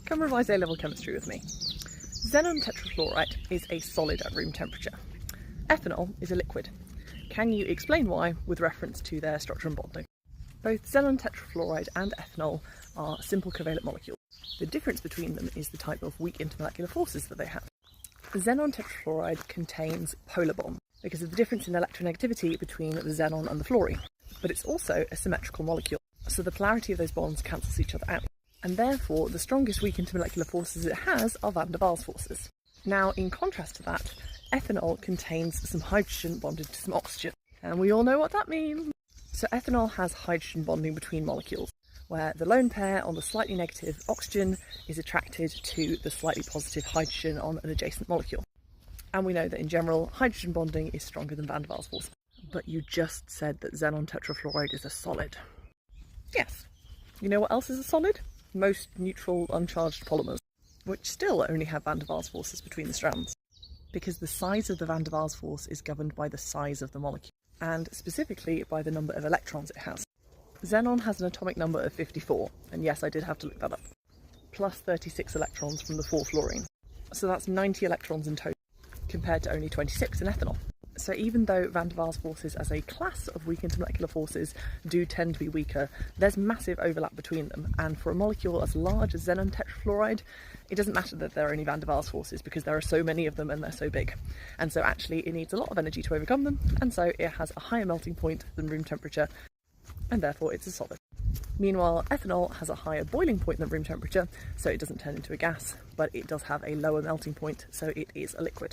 Come revise A-level chemistry with me. Xenon tetrafluoride is a solid at room temperature. Ethanol is a liquid. Can you explain why with reference to their structure and bonding? Both xenon tetrafluoride and ethanol are simple covalent molecules. The difference between them is the type of weak intermolecular forces that they have. Xenon tetrafluoride contains polar bonds because of the difference in electronegativity between the xenon and the fluorine, but it's also a symmetrical molecule, so the polarity of those bonds cancels each other out, and therefore the strongest weak intermolecular forces it has are van der Waals forces. Now, in contrast to that, ethanol contains some hydrogen bonded to some oxygen, and we all know what that means. So ethanol has hydrogen bonding between molecules, where the lone pair on the slightly negative oxygen is attracted to the slightly positive hydrogen on an adjacent molecule. And we know that in general, hydrogen bonding is stronger than van der Waals force. But you just said that xenon tetrafluoride is a solid. Yes. You know what else is a solid? Most neutral, uncharged polymers, which still only have van der Waals forces between the strands, because the size of the van der Waals force is governed by the size of the molecule, and specifically by the number of electrons it has. Xenon has an atomic number of 54, and yes, I did have to look that up, plus 36 electrons from the 4 fluorines. So that's 90 electrons in total, compared to only 26 in ethanol. So even though van der Waals forces as a class of weak intermolecular forces do tend to be weaker, there's massive overlap between them, and for a molecule as large as xenon tetrafluoride, it doesn't matter that there are any van der Waals forces because there are so many of them and they're so big. And so actually it needs a lot of energy to overcome them, and so it has a higher melting point than room temperature, and therefore it's a solid. Meanwhile, ethanol has a higher boiling point than room temperature, so it doesn't turn into a gas, but it does have a lower melting point, so it is a liquid.